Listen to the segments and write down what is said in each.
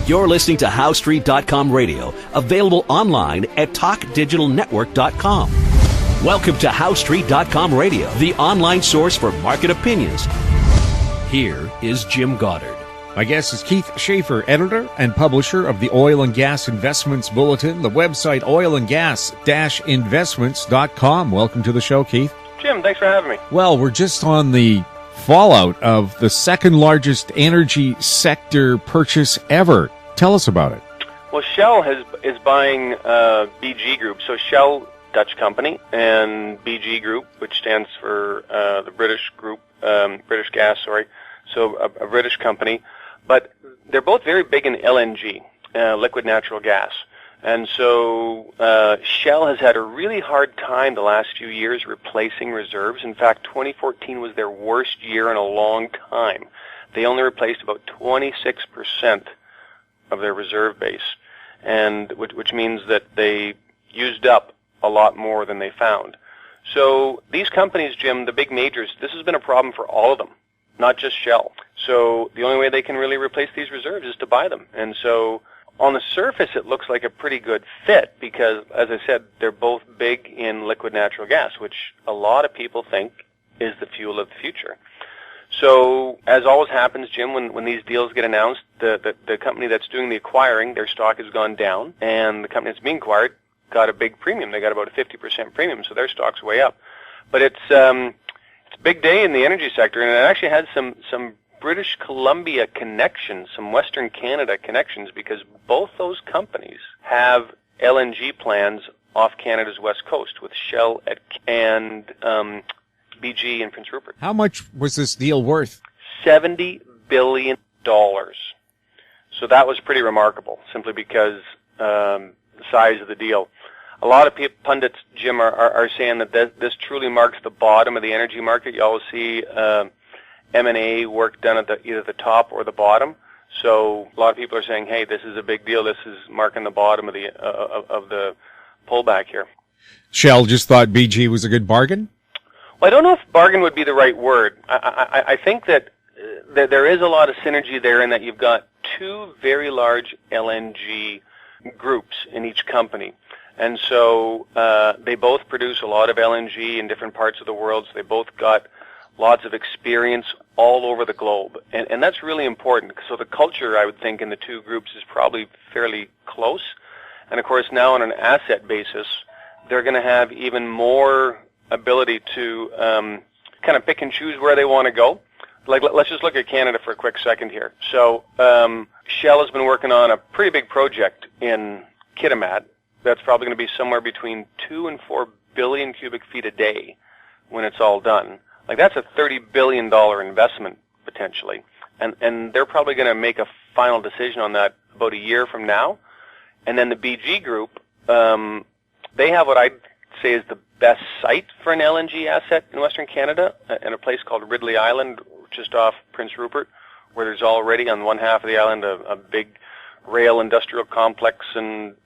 You're listening to HowStreet.com radio, available online at TalkDigitalNetwork.com. Welcome to HowStreet.com radio, the online source for market opinions. Here is Jim Goddard. My guest is Keith Schaefer, editor and publisher of the Oil and Gas Investments Bulletin, the website oilandgas-investments.com. Welcome to the show, Keith. Jim, thanks for having me. Well, we're just on the fallout of the second largest energy sector purchase ever. Tell us about it. Well, Shell is buying BG Group. So Shell, Dutch company, and BG Group, which stands for the British group, British Gas, sorry. So a British company. But they're both very big in LNG, liquid natural gas. And so Shell has had a really hard time the last few years replacing reserves. In fact, 2014 was their worst year in a long time. They only replaced about 26% of their reserve base, and which means that they used up a lot more than they found. So these companies, Jim, the big majors, this has been a problem for all of them, not just Shell. So the only way they can really replace these reserves is to buy them. And so on the surface, it looks like a pretty good fit because, as I said, they're both big in liquid natural gas, which a lot of people think is the fuel of the future. So, as always happens, Jim, when these deals get announced, the company that's doing the acquiring, their stock has gone down, and the company that's being acquired got a big premium. They got about a 50% premium, so their stock's way up. But it's a big day in the energy sector, and it actually has some British Columbia connections, some Western Canada connections, because both those companies have LNG plans off Canada's west coast with Shell and BG in Prince Rupert. How much was this deal worth? $70 billion. So that was pretty remarkable, simply because the size of the deal. A lot of pundits, Jim, are saying that this truly marks the bottom of the energy market. You always see M&A work done at either the top or the bottom. So a lot of people are saying, hey, this is a big deal. This is marking the bottom of the pullback here. Shell just thought BG was a good bargain? Well, I don't know if bargain would be the right word. I think that there is a lot of synergy there in that you've got two very large LNG groups in each company. And so they both produce a lot of LNG in different parts of the world. So they both got lots of experience all over the globe. And that's really important. So the culture, I would think, in the two groups is probably fairly close. And, of course, now on an asset basis, they're going to have even more ability to kind of pick and choose where they want to go. Like, let's just look at Canada for a quick second here. So Shell has been working on a pretty big project in Kitimat. That's probably going to be somewhere between 2 and 4 billion cubic feet a day when it's all done. Like, that's a $30 billion investment, potentially. And they're probably going to make a final decision on that about a year from now. And then the BG Group, they have what I'd say is the best site for an LNG asset in Western Canada, in a place called Ridley Island, just off Prince Rupert, where there's already on one half of the island a big rail industrial complex and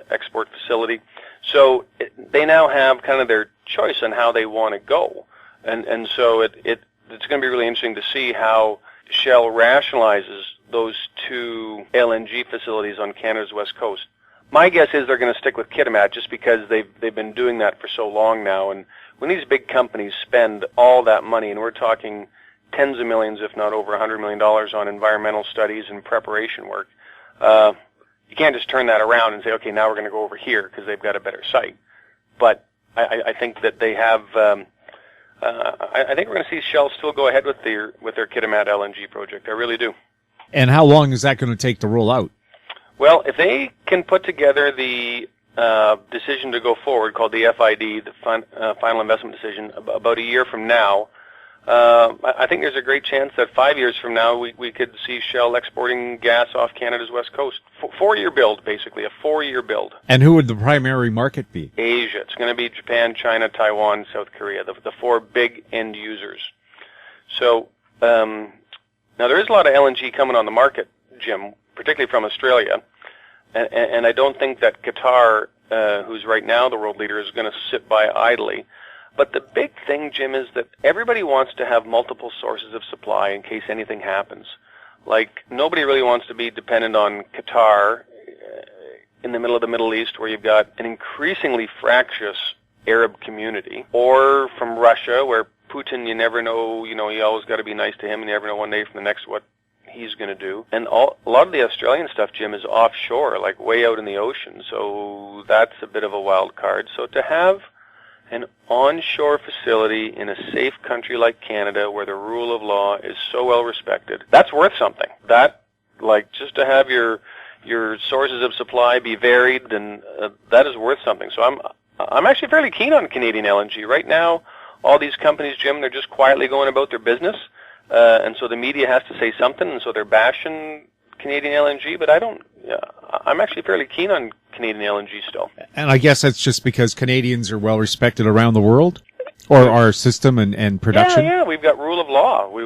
export facility. So they now have kind of their choice on how they want to go. And so it's going to be really interesting to see how Shell rationalizes those two LNG facilities on Canada's west coast. My guess is they're going to stick with Kitimat just because they've been doing that for so long now. And when these big companies spend all that money, and we're talking tens of millions, if not over $100 million on environmental studies and preparation work, you can't just turn that around and say, okay, now we're going to go over here because they've got a better site. But I think that they have. I think we're going to see Shell still go ahead with their Kitimat LNG project. I really do. And how long is that going to take to roll out? Well, if they can put together the decision to go forward, called the FID, the Final Investment Decision, about a year from now, I think there's a great chance that 5 years from now we could see Shell exporting gas off Canada's west coast. Four-year build, basically, a 4-year build. And who would the primary market be? Asia. It's going to be Japan, China, Taiwan, South Korea, the four big end users. So now there is a lot of LNG coming on the market, Jim, particularly from Australia. And I don't think that Qatar, who's right now the world leader, is going to sit by idly. But the big thing, Jim, is that everybody wants to have multiple sources of supply in case anything happens. Like, nobody really wants to be dependent on Qatar in the middle of the Middle East, where you've got an increasingly fractious Arab community, or from Russia, where Putin, you never know, you always got to be nice to him, and you never know one day from the next what he's going to do. And a lot of the Australian stuff, Jim, is offshore, like way out in the ocean, so that's a bit of a wild card. So to have an onshore facility in a safe country like Canada, where the rule of law is so well respected, that's worth something. That, like, just to have your sources of supply be varied, and that is worth something. So I'm actually fairly keen on Canadian LNG. Right now, all these companies, Jim, they're just quietly going about their business, and so the media has to say something, and so they're bashing Canadian LNG, but I'm actually fairly keen on Canadian LNG still. And I guess that's just because Canadians are well respected around the world, or our system and production. Yeah, we've got rule of law. We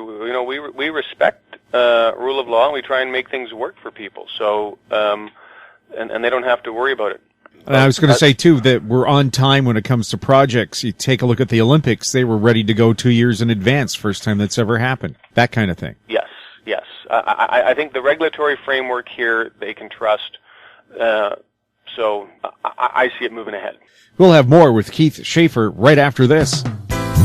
respect rule of law, and we try and make things work for people. So and they don't have to worry about it. And I was going to say too that we're on time when it comes to projects. You take a look at the Olympics; they were ready to go 2 years in advance. First time that's ever happened. That kind of thing. Yes. I think the regulatory framework here they can trust. So I see it moving ahead. We'll have more with Keith Schaefer right after this.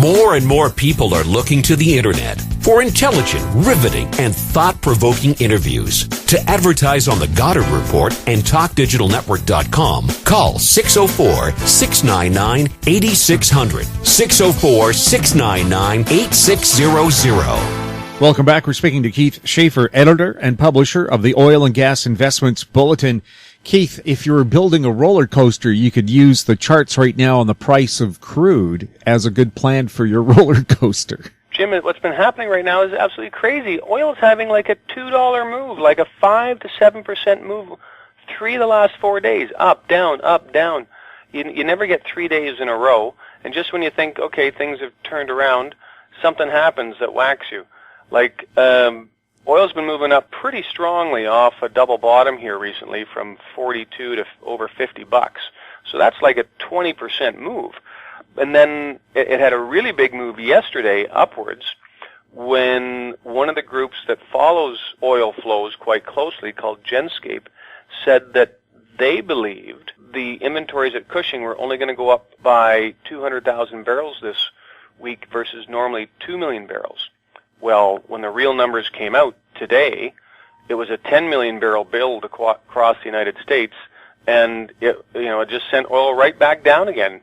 More and more people are looking to the internet for intelligent, riveting, and thought-provoking interviews. To advertise on the Goddard Report and TalkDigitalNetwork.com, call 604-699-8600, 604-699-8600. Welcome back. We're speaking to Keith Schaefer, editor and publisher of the Oil and Gas Investments Bulletin. Keith, if you were building a roller coaster, you could use the charts right now on the price of crude as a good plan for your roller coaster. Jim, what's been happening right now is absolutely crazy. Oil is having like a $2 move, like a 5 to 7% move 3 of the last 4 days, up, down, up, down. You never get 3 days in a row, and just when you think, okay, things have turned around, something happens that whacks you. Like, oil's been moving up pretty strongly off a double bottom here recently from 42 to over $50. So that's like a 20% move. And then it had a really big move yesterday upwards when one of the groups that follows oil flows quite closely, called Genscape, said that they believed the inventories at Cushing were only going to go up by 200,000 barrels this week versus normally 2 million barrels. Well, when the real numbers came out today, it was a 10 million barrel build across the United States, and it just sent oil right back down again.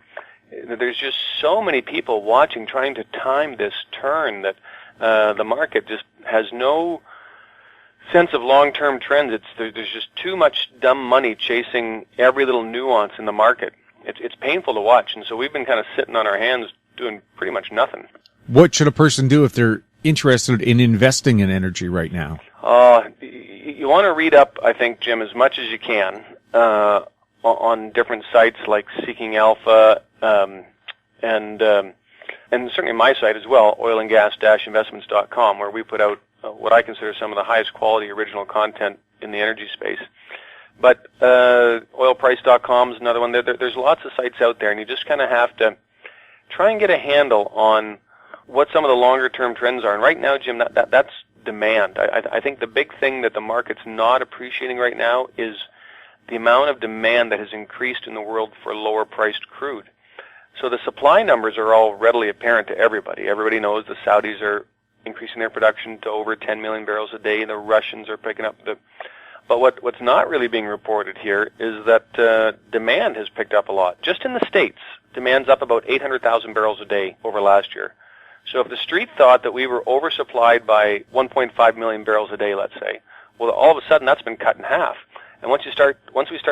There's just so many people watching, trying to time this turn, that the market just has no sense of long-term trends. There's just too much dumb money chasing every little nuance in the market. It's painful to watch, and so we've been kind of sitting on our hands doing pretty much nothing. What should a person do if they're interested in investing in energy right now? You want to read up, I think, Jim, as much as you can on different sites like Seeking Alpha and certainly my site as well, oilandgas-investments.com, where we put out what I consider some of the highest quality original content in the energy space. But oilprice.com is another one. There's lots of sites out there, and you just kind of have to try and get a handle on what some of the longer-term trends are. And right now, Jim, that's demand. I think the big thing that the market's not appreciating right now is the amount of demand that has increased in the world for lower-priced crude. So the supply numbers are all readily apparent to everybody. Everybody knows the Saudis are increasing their production to over 10 million barrels a day. The Russians are picking up But what's not really being reported here is that demand has picked up a lot. Just in the States, demand's up about 800,000 barrels a day over last year. So if the street thought that we were oversupplied by 1.5 million barrels a day, let's say, well, all of a sudden that's been cut in half. And once we start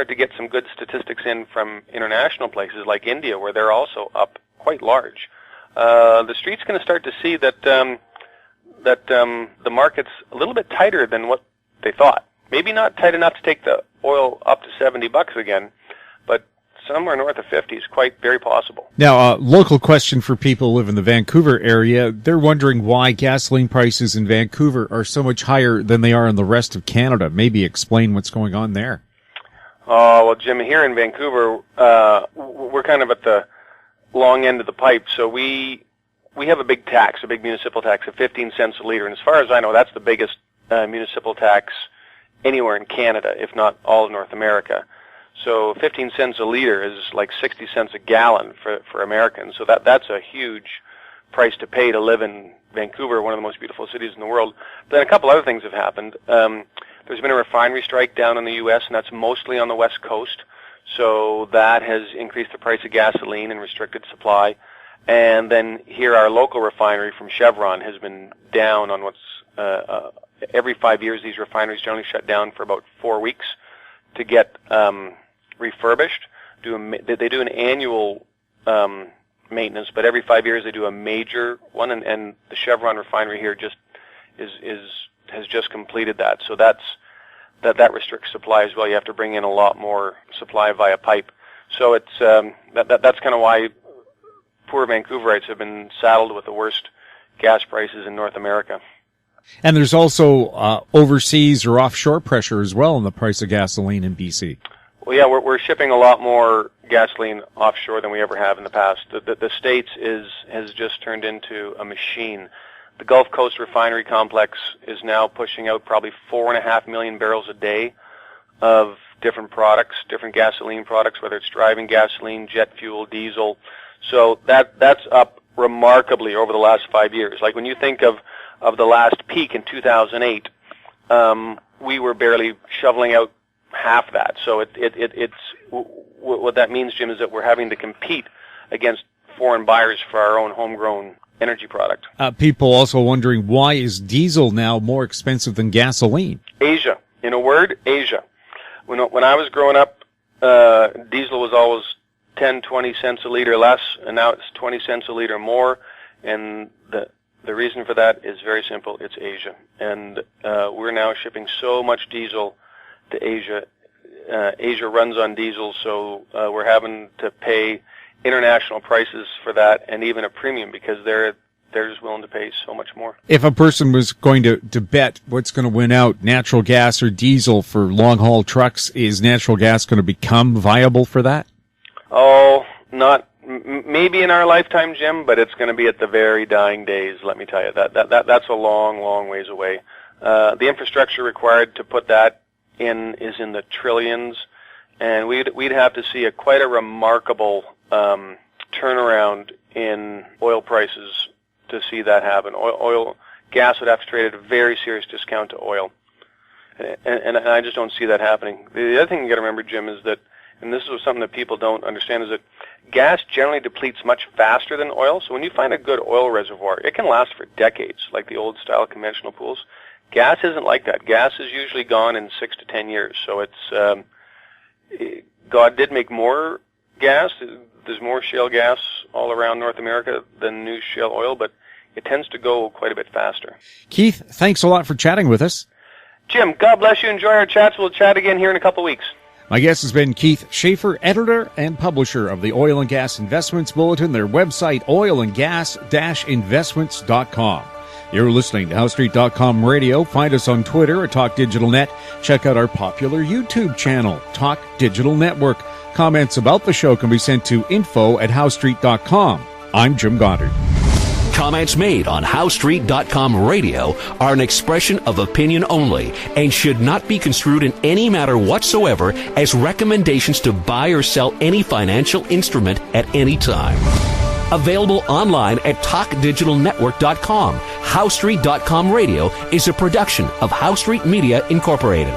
to get some good statistics in from international places like India, where they're also up quite large, the street's going to start to see that the market's a little bit tighter than what they thought. Maybe not tight enough to take the oil up to $70 again, but somewhere north of 50 is very possible. Now, a local question for people who live in the Vancouver area. They're wondering why gasoline prices in Vancouver are so much higher than they are in the rest of Canada. Maybe explain what's going on there. Oh, well, Jim, here in Vancouver, we're kind of at the long end of the pipe. So we have a big tax, a big municipal tax of 15 cents a liter. And as far as I know, that's the biggest municipal tax anywhere in Canada, if not all of North America. So 15 cents a liter is like 60 cents a gallon for Americans. So that's a huge price to pay to live in Vancouver, one of the most beautiful cities in the world. But then a couple other things have happened. There's been a refinery strike down in the U.S., and that's mostly on the West Coast. So that has increased the price of gasoline and restricted supply. And then here our local refinery from Chevron has been down on what's every 5 years these refineries generally shut down for about 4 weeks to get refurbished. They do an annual maintenance, but every 5 years they do a major one, and the Chevron refinery here just has just completed that. So that restricts supply as well. You have to bring in a lot more supply via pipe. So it's that's kind of why poor Vancouverites have been saddled with the worst gas prices in North America. And there's also overseas or offshore pressure as well in the price of gasoline in BC. Well, yeah, we're shipping a lot more gasoline offshore than we ever have in the past. The States has just turned into a machine. The Gulf Coast refinery complex is now pushing out probably 4.5 million barrels a day of different products, different gasoline products, whether it's driving gasoline, jet fuel, diesel. So that's up remarkably over the last 5 years. Like when you think of the last peak in 2008, we were barely shoveling out half that. So it's what that means, Jim, is that we're having to compete against foreign buyers for our own homegrown energy product. People also wondering, why is diesel now more expensive than gasoline? Asia. In a word, Asia. When I was growing up, diesel was always 10, 20 cents a liter less, and now it's 20 cents a liter more. And the reason for that is very simple. It's Asia. And we're now shipping so much diesel to Asia. Asia runs on diesel, so we're having to pay international prices for that, and even a premium, because they're just willing to pay so much more. If a person was going to bet what's going to win out, natural gas or diesel for long-haul trucks, is natural gas going to become viable for that? Oh, maybe in our lifetime, Jim, but it's going to be at the very dying days, let me tell you. That's a long, long ways away. The infrastructure required to put that in is in the trillions, and we'd have to see quite a remarkable turnaround in oil prices to see that happen. Gas would have to trade at a very serious discount to oil, and I just don't see that happening. The other thing you got to remember, Jim, is that, and this is something that people don't understand, is that gas generally depletes much faster than oil. So when you find a good oil reservoir, it can last for decades, like the old style conventional pools. Gas isn't like that. Gas is usually gone in 6 to 10 years. So it's God did make more gas. There's more shale gas all around North America than new shale oil, but it tends to go quite a bit faster. Keith, thanks a lot for chatting with us. Jim, God bless you. Enjoy our chats. We'll chat again here in a couple of weeks. My guest has been Keith Schaefer, editor and publisher of the Oil and Gas Investments Bulletin, their website, oilandgas-investments.com. You're listening to HowStreet.com radio. Find us on Twitter at Talk Digital Net. Check out our popular YouTube channel, Talk Digital Network. Comments about the show can be sent to info@HowStreet.com. I'm Jim Goddard. Comments made on HowStreet.com radio are an expression of opinion only and should not be construed in any matter whatsoever as recommendations to buy or sell any financial instrument at any time. Available online at TalkDigitalNetwork.com. HowStreet.com radio is a production of HowStreet Media Incorporated.